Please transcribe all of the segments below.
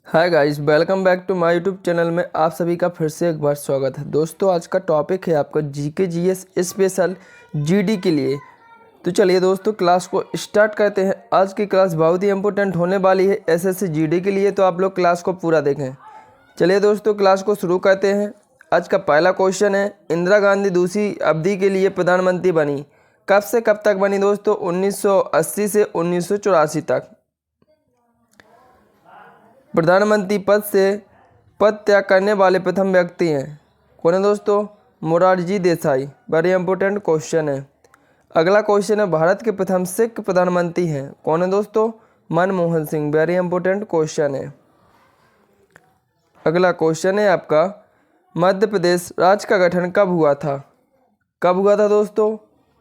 Hi guys, welcome back to my YouTube channel में आप सभी का फिर से एक बार स्वागत है। दोस्तों, आज का टॉपिक है आपका जीके जीएस स्पेशल जीडी के लिए। तो चलिए दोस्तों, क्लास को स्टार्ट करते हैं। आज की क्लास बहुत ही इंपॉर्टेंट होने वाली है एसएससी जीडी के लिए, तो आप लोग क्लास को पूरा देखें। चलिए दोस्तों, क्लास को शुरू करते हैं। आज का पहला क्वेश्चन है, इंदिरा गांधी दूसरी अवधि के लिए प्रधानमंत्री बनी, कब से कब तक बनी दोस्तों? 1980 से 1984 तक। प्रधानमंत्री पद त्याग करने वाले प्रथम व्यक्ति हैं, कौन है दोस्तों? Morarji Desai. Very important question है। अगला क्वेश्चन है, भारत के प्रथम सिख प्रधानमंत्री हैं, कौन है दोस्तों? Manmohan Singh. Very important question है। अगला क्वेश्चन है आपका, मध्य प्रदेश राज्य का गठन कब हुआ था? कब हुआ था दोस्तों?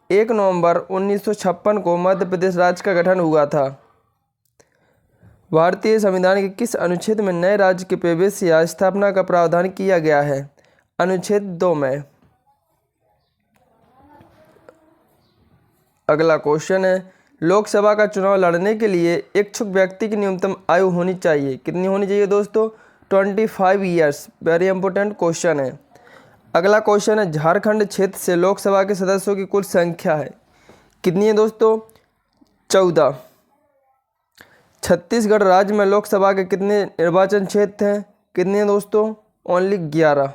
1 नवंबर 1956 को मध्य प्रदेश राज्य का गठन हुआ था। भारतीय संविधान के किस अनुच्छेद में नए राज्य के प्रवेश या स्थापना का प्रावधान किया गया है? अनुच्छेद 2 में। अगला क्वेश्चन है, लोकसभा का चुनाव लड़ने के लिए इच्छुक व्यक्ति की न्यूनतम आयु होनी चाहिए, कितनी होनी चाहिए दोस्तों? 25 ईयर्स। वेरी इंपॉर्टेंट क्वेश्चन है। अगला क्वेश्चन है, झारखंड क्षेत्र से लोकसभा के सदस्यों की कुल संख्या है, कितनी है दोस्तों? 14। छत्तीसगढ़ राज्य में लोकसभा के कितने निर्वाचन क्षेत्र हैं, कितने हैं दोस्तों? ओनली 11।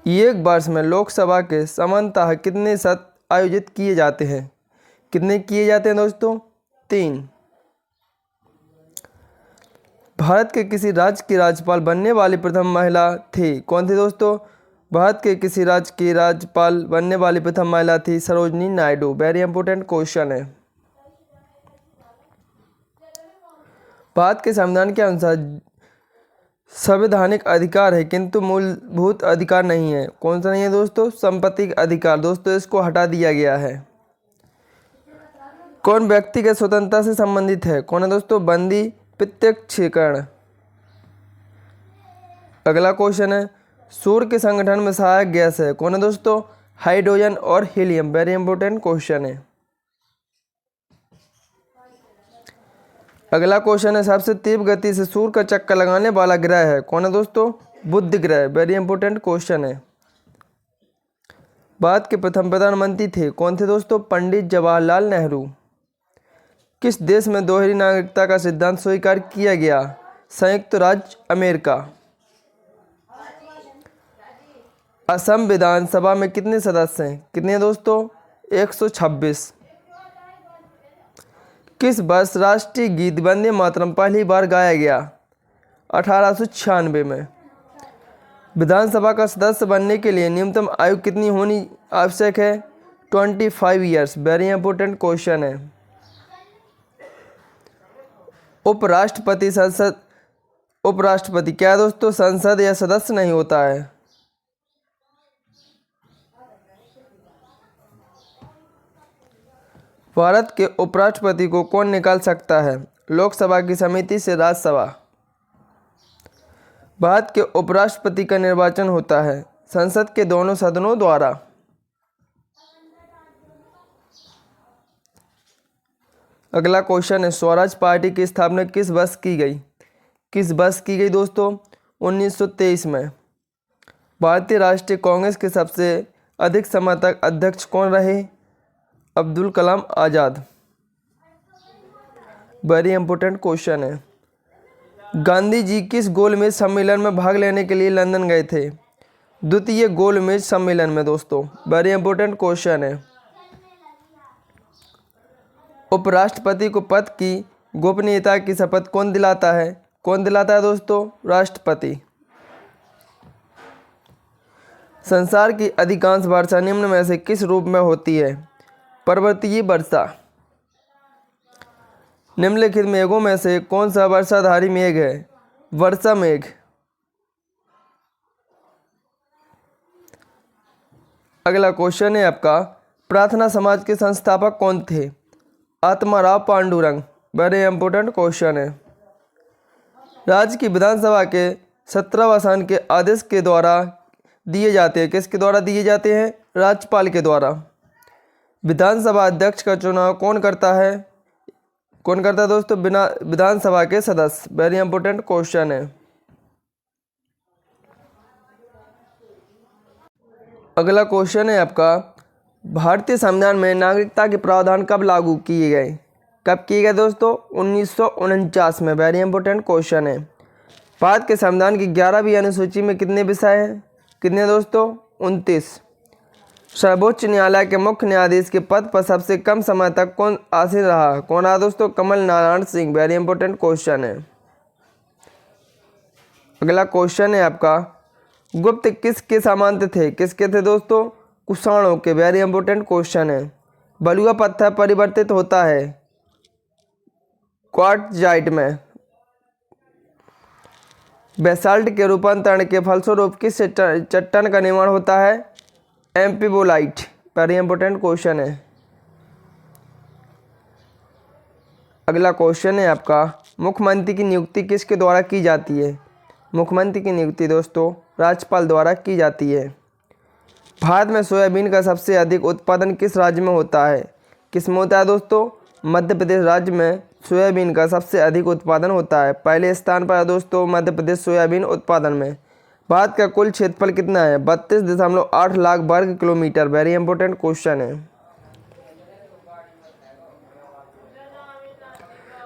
एक वर्ष में लोकसभा के सामान्यतः कितने सत्र आयोजित किए जाते हैं? कितने किए जाते हैं दोस्तों? 3। भारत के किसी राज्य की राज्यपाल बनने वाली प्रथम महिला थी, कौन थी दोस्तों? भारत के किसी राज्य की राज्यपाल बनने वाली प्रथम महिला थी Sarojini Naidu. Very important question है। भारत के संविधान के अनुसार संवैधानिक अधिकार है किंतु मूलभूत अधिकार नहीं है, कौन सा नहीं है दोस्तों? संपत्ति अधिकार। दोस्तों, इसको हटा दिया गया है। कौन व्यक्तिगत स्वतंत्रता से संबंधित है, कौन है दोस्तों? बंदी प्रत्यक्षीकरण। अगला क्वेश्चन है, सूर्य के संगठन में सहायक गैस है, कौन है दोस्तों? हाइड्रोजन और हीलियम। वेरी इंपॉर्टेंट क्वेश्चन है। अगला क्वेश्चन है, सबसे तीव्र गति से सूर्य का चक्कर लगाने वाला ग्रह है, कौन है दोस्तों? बुध ग्रह। वेरी इंपॉर्टेंट क्वेश्चन है। भारत के प्रथम प्रधानमंत्री थे, कौन थे दोस्तों? पंडित जवाहरलाल नेहरू। किस देश में दोहरी नागरिकता का सिद्धांत स्वीकार किया गया? संयुक्त राज्य अमेरिका। असम विधानसभा में कितने सदस्य हैं, कितने हैं दोस्तों? 126। किस वर्ष राष्ट्रीय गीत वंदे मातरम पहली बार गाया गया? 1896 में। विधानसभा का सदस्य बनने के लिए न्यूनतम आयु कितनी होनी आवश्यक है? 25 ईयर्स। वेरी इंपॉर्टेंट क्वेश्चन है। उपराष्ट्रपति क्या है दोस्तों? संसद या सदस्य नहीं होता है। भारत के उपराष्ट्रपति को कौन निकाल सकता है? लोकसभा की समिति से राज्यसभा। भारत के उपराष्ट्रपति का निर्वाचन होता है संसद के दोनों सदनों द्वारा। अगला क्वेश्चन है, स्वराज पार्टी की स्थापना किस वर्ष की गई? किस वर्ष की गई दोस्तों? 1923 में। भारतीय राष्ट्रीय कांग्रेस के सबसे अधिक समय तक अध्यक्ष कौन रहे? Abdul Kalam Azad. Very important question है। गांधी जी किस गोलमेज सम्मेलन में भाग लेने के लिए लंदन गए थे? द्वितीय गोलमेज सम्मेलन में दोस्तों। वेरी इंपॉर्टेंट क्वेश्चन है। उपराष्ट्रपति को पद की गोपनीयता की शपथ कौन दिलाता है? कौन दिलाता है दोस्तों? राष्ट्रपति। संसार की अधिकांश वर्षा निम्न में से किस रूप में होती है? पर्वतीय वर्षा। निम्नलिखित मेघों में से कौन सा वर्षाधारी मेघ है? वर्षा मेघ। अगला क्वेश्चन है आपका, प्रार्थना समाज के संस्थापक कौन थे? आत्माराव पांडुरंग। वेरी इंपॉर्टेंट क्वेश्चन है। राज्य की विधानसभा के 17वां के आदेश के द्वारा दिए जाते हैं, किसके द्वारा दिए जाते हैं? राज्यपाल के द्वारा। विधानसभा अध्यक्ष का चुनाव कौन करता है? कौन करता है दोस्तों? बिना विधानसभा के सदस्य। वेरी इंपॉर्टेंट क्वेश्चन है। अगला क्वेश्चन है आपका, भारतीय संविधान में नागरिकता के प्रावधान कब लागू किए गए? कब किए गए दोस्तों? 1949 में। वेरी इंपॉर्टेंट क्वेश्चन है। भारत के संविधान की 11वीं अनुसूची में कितने विषय हैं? कितने दोस्तों? 29। सर्वोच्च न्यायालय के मुख्य न्यायाधीश के पद पर सबसे कम समय तक कौन आसीन रहा? कौन रहा दोस्तों? Kamal Narayan Singh. Very important question है। अगला क्वेश्चन है आपका, गुप्त किसके सामंत थे? किसके थे दोस्तों? कुषाणों के। वेरी इंपॉर्टेंट क्वेश्चन है। बलुआ पत्थर परिवर्तित होता है क्वार्टजाइट में। बेसाल्ट के रूपांतरण के फलस्वरूप किस चट्टान का निर्माण होता है? एम्फीबोलाइट। वेरी इंपॉर्टेंट क्वेश्चन है। अगला क्वेश्चन है आपका, मुख्यमंत्री की नियुक्ति किसके द्वारा की जाती है? मुख्यमंत्री की नियुक्ति दोस्तों राज्यपाल द्वारा की जाती है। भारत में सोयाबीन का सबसे अधिक उत्पादन किस राज्य में होता है? किस में होता है दोस्तों? मध्य प्रदेश राज्य में सोयाबीन का सबसे अधिक उत्पादन होता है। पहले स्थान पर है दोस्तों मध्य प्रदेश सोयाबीन उत्पादन में। भारत का कुल क्षेत्रफल कितना है? 32.8 लाख वर्ग किलोमीटर। वेरी इंपॉर्टेंट क्वेश्चन है।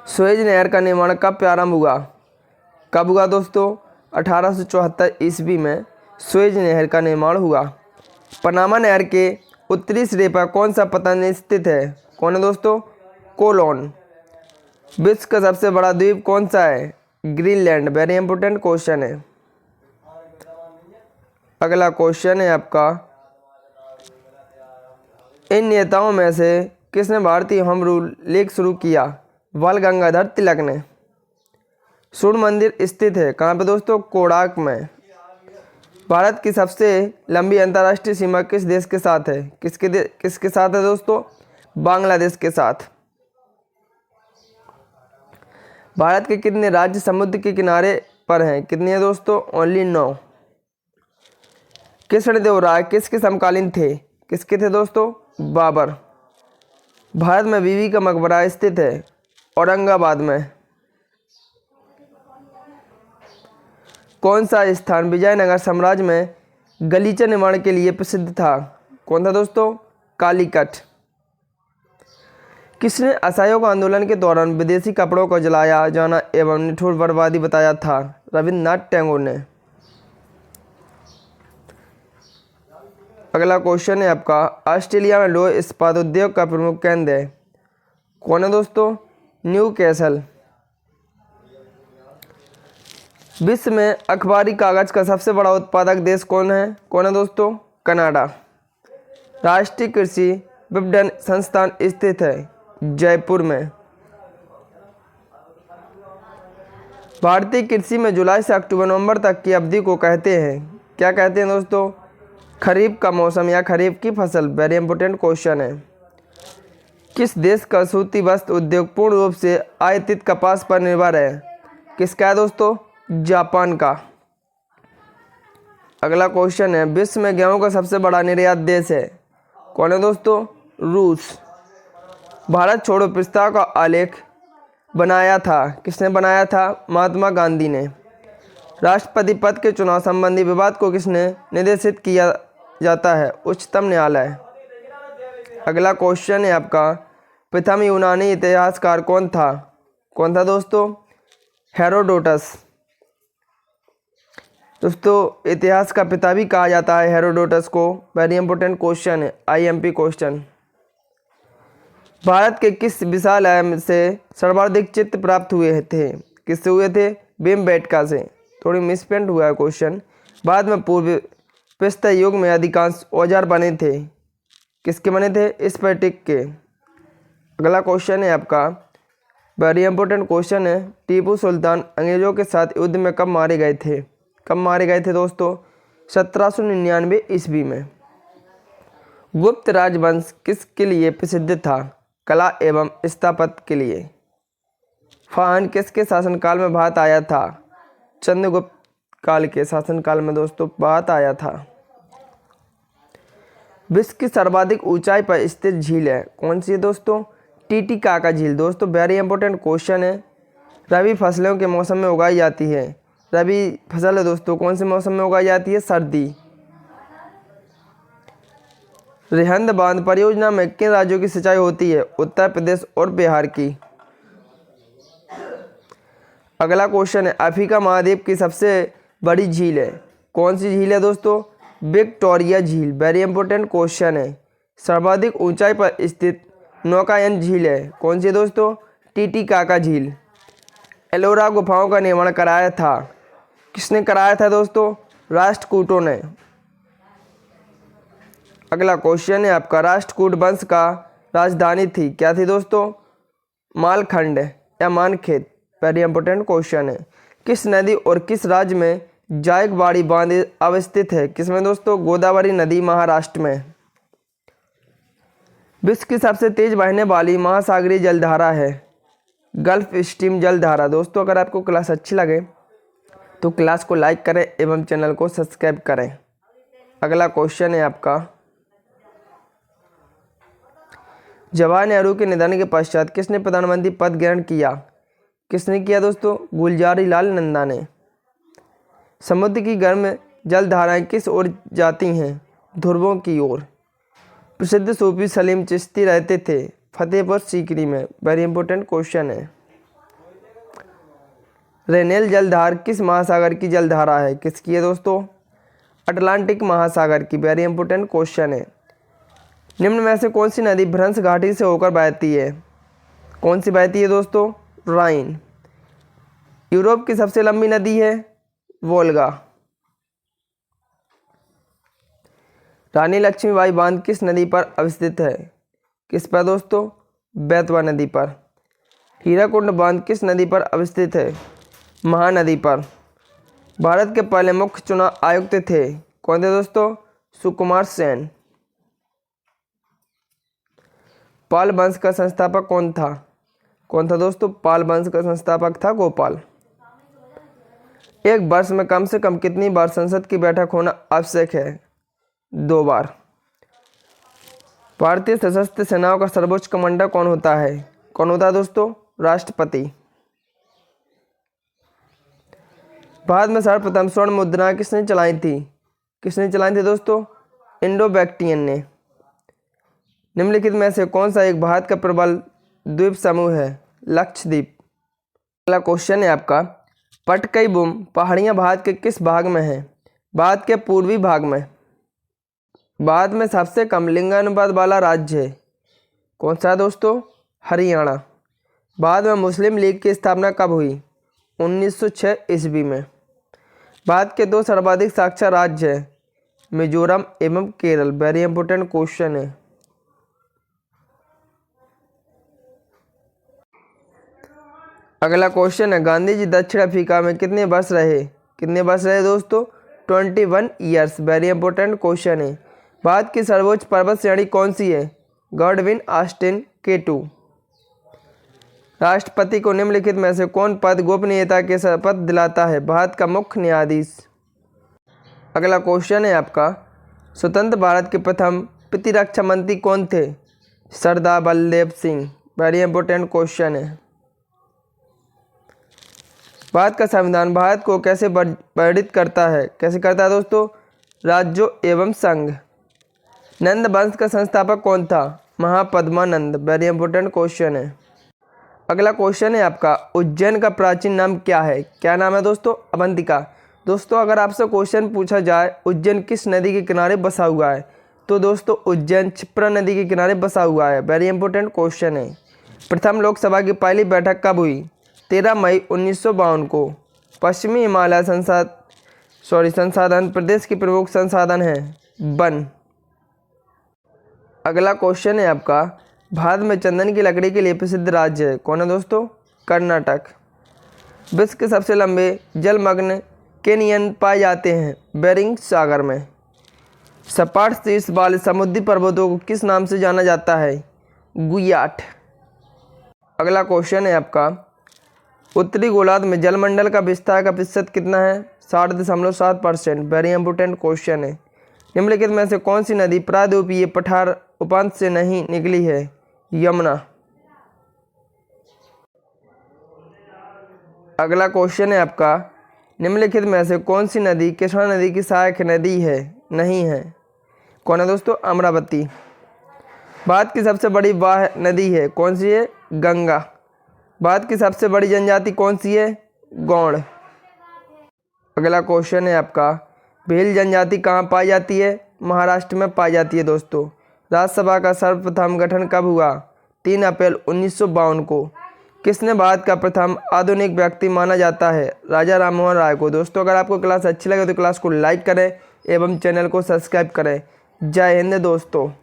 सुएज नहर का निर्माण कब प्रारंभ हुआ? कब हुआ दोस्तों? 1874 ईस्वी में सुएज नहर का निर्माण हुआ। पनामा नहर के उत्तरी सिरे पर कौन सा पतन स्थित है? कौन है दोस्तों? कोलोन। विश्व का सबसे बड़ा द्वीप कौन सा है? ग्रीनलैंड। वेरी इंपॉर्टेंट क्वेश्चन है। अगला क्वेश्चन है आपका, इन नेताओं में से किसने भारतीय होम रूल लीग शुरू किया? बाल गंगाधर तिलक ने। सूर्य मंदिर स्थित है कहाँ पे दोस्तों? कोणार्क में। भारत की सबसे लंबी अंतर्राष्ट्रीय सीमा किस देश के साथ है? किसके साथ है दोस्तों? बांग्लादेश के साथ। भारत के कितने राज्य समुद्र के किनारे पर हैं? कितने हैं दोस्तों? ओनली 9। कृष्णदेव राय किसके समकालीन थे? किसके थे दोस्तों? बाबर। भारत में बीबी का मकबरा स्थित है औरंगाबाद में। कौन सा स्थान विजयनगर साम्राज्य में गलीचा निर्माण के लिए प्रसिद्ध था? कौन था दोस्तों? कालीकट। किसने असहयोग आंदोलन के दौरान विदेशी कपड़ों को जलाया जाना एवं निठुर बर्बादी बताया था? रविन्द्रनाथ टैगोर ने। अगला क्वेश्चन है आपका, ऑस्ट्रेलिया में लोह इस्पात उद्योग का प्रमुख केंद्र है? कौन है दोस्तों? New castle. विश्व में अखबारी कागज का सबसे बड़ा उत्पादक देश कौन है? कौन है दोस्तों? कनाडा। राष्ट्रीय कृषि विपणन संस्थान स्थित है जयपुर में। भारतीय कृषि में जुलाई से अक्टूबर नवंबर तक की अवधि को कहते हैं, क्या कहते हैं दोस्तों? खरीफ का मौसम या खरीफ की फसल। वेरी इंपॉर्टेंट क्वेश्चन है। किस देश का सूती वस्त्र उद्योग पूर्ण रूप से आयातित कपास पर निर्भर है? किसका है दोस्तों? जापान का। अगला क्वेश्चन है, विश्व में गेहूं का सबसे बड़ा निर्यात देश है? कौन है दोस्तों? रूस। भारत छोड़ो प्रस्ताव का आलेख बनाया था? किसने बनाया था? महात्मा गांधी ने। राष्ट्रपति पद के चुनाव संबंधी विवाद को किसने निर्देशित किया जाता है? उच्चतम न्यायालय। अगला क्वेश्चन है आपका, प्रथम यूनानी इतिहासकार कौन था? कौन था दोस्तों? हेरोडोटस। दोस्तों इतिहास का पिता भी कहा जाता है हेरोडोटस को। वेरी इंपॉर्टेंट क्वेश्चन है, आईएमपी क्वेश्चन। भारत के किस विश्वविद्यालय से सर्वाधिक चित्र प्राप्त हुए थे? किससे हुए थे? भीमबेटका से। थोड़ी मिसप्रिंट हुआ है क्वेश्चन। बाद में पूर्व प्रस्तर युग में अधिकांश औजार बने थे। किसके बने थे? स्फटिक के। अगला क्वेश्चन है आपका, वेरी इंपॉर्टेंट क्वेश्चन है, टीपू सुल्तान अंग्रेजों के साथ युद्ध में कब मारे गए थे? कब मारे गए थे दोस्तों? 1799 ईस्वी में। गुप्त राजवंश किसके लिए प्रसिद्ध था? कला एवं स्थापत्य के लिए। फाहन किसके शासनकाल में भारत आया था? चंद्रगुप्त काल के शासनकाल में दोस्तों भारत आया था। विश्व की सर्वाधिक ऊंचाई पर स्थित झील है? कौन सी है दोस्तों? टीटीकाका झील। दोस्तों वेरी इंपॉर्टेंट क्वेश्चन है। रबी फसलों के मौसम में उगाई जाती है। रबी फसल है दोस्तों कौन से मौसम में उगाई जाती है? सर्दी। रिहंद बांध परियोजना में किन राज्यों की सिंचाई होती है? उत्तर प्रदेश और बिहार की। अगला क्वेश्चन है अफ्रीका महाद्वीप की सबसे बड़ी झील है। कौन सी झील है दोस्तों? विक्टोरिया झील। वेरी इंपॉर्टेंट क्वेश्चन है। सर्वाधिक ऊंचाई पर स्थित नौकायन झील है। कौन सी है दोस्तों? टीटीकाका झील। एलोरा गुफाओं का निर्माण कराया था। किसने कराया था दोस्तों? राष्ट्रकूटों ने। अगला क्वेश्चन है आपका राष्ट्रकूट वंश का राजधानी थी। क्या थी दोस्तों? मालखंड या मानखेत। वेरी इंपॉर्टेंट क्वेश्चन है। किस नदी और किस राज्य में जायकवाड़ी बांध अवस्थित है? किसमें दोस्तों? गोदावरी नदी महाराष्ट्र में। विश्व की सबसे तेज बहने वाली महासागरीय जलधारा है गल्फ स्ट्रीम जलधारा। दोस्तों अगर आपको क्लास अच्छी लगे तो क्लास को लाइक करें एवं चैनल को सब्सक्राइब करें। अगला क्वेश्चन है आपका जवाहरलाल नेहरू के निधन के पश्चात किसने प्रधानमंत्री पद ग्रहण किया? किसने किया दोस्तों? गुलजारी लाल नंदा ने। समुद्र की गर्म जलधाराएं किस ओर जाती हैं? ध्रुवों की ओर। प्रसिद्ध सूफी सलीम चिश्ती रहते थे फतेहपुर सीकरी में। वेरी इंपॉर्टेंट क्वेश्चन है। रेनेल जलधार किस महासागर की जलधारा है? किसकी है दोस्तों? अटलांटिक महासागर की। वेरी इंपॉर्टेंट क्वेश्चन है। निम्न में से कौन सी नदी भ्रंश घाटी से होकर बहती है? कौन सी बहती है दोस्तों? राइन। यूरोप की सबसे लंबी नदी है वोल्गा। रानी लक्ष्मीबाई बांध किस नदी पर अवस्थित है? किस पर दोस्तों? बेतवा नदी पर। हीराकुंड बांध किस नदी पर अवस्थित है? महानदी पर। भारत के पहले मुख्य चुनाव आयुक्त थे। कौन थे दोस्तों? सुकुमार सेन। पाल वंश का संस्थापक कौन था? कौन था दोस्तों? पाल वंश का संस्थापक था गोपाल। एक वर्ष में कम से कम कितनी बार संसद की बैठक होना आवश्यक है? 2 बार। भारतीय सशस्त्र सेनाओं का सर्वोच्च कमांडर कौन होता है? कौन होता है दोस्तों? राष्ट्रपति। भारत में सर्वप्रथम स्वर्ण मुद्रा किसने चलाई थी? किसने चलाई थी दोस्तों? इंडो बैक्टियन ने। निम्नलिखित में से कौन सा एक भारत का प्रबल द्वीप समूह है? लक्षद्वीप। अगला क्वेश्चन है आपका पटकई पहाड़ियाँ भारत के किस भाग में हैं? भारत के पूर्वी भाग में। भारत में सबसे कम लिंगानुपात वाला राज्य है। कौन सा है दोस्तों? हरियाणा। भारत में मुस्लिम लीग की स्थापना कब हुई? 1906 ईस्वी में। भारत के 2 सर्वाधिक साक्षर राज्य हैं मिजोरम एवं केरल। वेरी इंपॉर्टेंट क्वेश्चन है। अगला क्वेश्चन है गांधी जी दक्षिण अफ्रीका में कितने वर्ष रहे? कितने वर्ष रहे दोस्तों? 21 ईयर्स। वेरी इंपॉर्टेंट क्वेश्चन है। भारत की सर्वोच्च पर्वत श्रेणी कौन सी है? Godwin Austen K2। राष्ट्रपति को निम्नलिखित में से कौन पद गोपनीयता के शपथ दिलाता है? भारत का मुख्य न्यायाधीश। अगला क्वेश्चन है आपका स्वतंत्र भारत के प्रथम प्रतिरक्षा मंत्री कौन थे? Sardar Vallabh Singh. Very important question है। भारत का संविधान भारत को कैसे वर्णित करता है? कैसे करता है दोस्तों? राज्यों एवं संघ। नंद वंश का संस्थापक कौन था? महापद्मानंद। वेरी इंपॉर्टेंट क्वेश्चन है। अगला क्वेश्चन है आपका उज्जैन का प्राचीन नाम क्या है? क्या नाम है दोस्तों? अवंतिका। दोस्तों अगर आपसे क्वेश्चन पूछा जाए उज्जैन किस नदी के किनारे बसा हुआ है तो दोस्तों उज्जैन क्षिप्रा नदी के किनारे बसा हुआ है। वेरी इंपॉर्टेंट क्वेश्चन है। प्रथम लोकसभा की पहली बैठक कब हुई? 13 मई 1952 को। पश्चिमी हिमालय संसाधन प्रदेश की प्रमुख संसाधन है वन। अगला क्वेश्चन है आपका भारत में चंदन की लकड़ी के लिए प्रसिद्ध राज्य है। कौन है दोस्तों? कर्नाटक। विश्व के सबसे लंबे जलमग्न कैनियन पाए जाते हैं बेरिंग सागर में। सपाट शीर्ष वाले समुद्री पर्वतों को किस नाम से जाना जाता है? गुयाट। अगला क्वेश्चन है आपका उत्तरी गोलार्ध में जलमंडल का विस्तार का प्रतिशत कितना है? 60.7%। वेरी इंपॉर्टेंट क्वेश्चन है। निम्नलिखित में से कौन सी नदी प्रायद्वीपीय पठार उपांत से नहीं निकली है? यमुना। अगला क्वेश्चन है आपका, निम्नलिखित में से कौन सी नदी कृष्णा नदी की सहायक नदी है? नहीं है। कौन है दोस्तों? अमरावती। भारत की सबसे बड़ी वाह नदी है, कौन सी है? गंगा। भारत की सबसे बड़ी जनजाति कौन सी है? गौड़। अगला क्वेश्चन है आपका, भील जनजाति कहाँ पाई जाती है? महाराष्ट्र में पाई जाती है दोस्तों। राज्यसभा का सर्वप्रथम गठन कब हुआ? 3 अप्रैल 1952 को। किसने भारत का प्रथम आधुनिक व्यक्ति माना जाता है? राजा राममोहन राय को। दोस्तों अगर आपको क्लास अच्छी लगे तो क्लास को लाइक करें एवं चैनल को सब्सक्राइब करें। जय हिंद दोस्तों।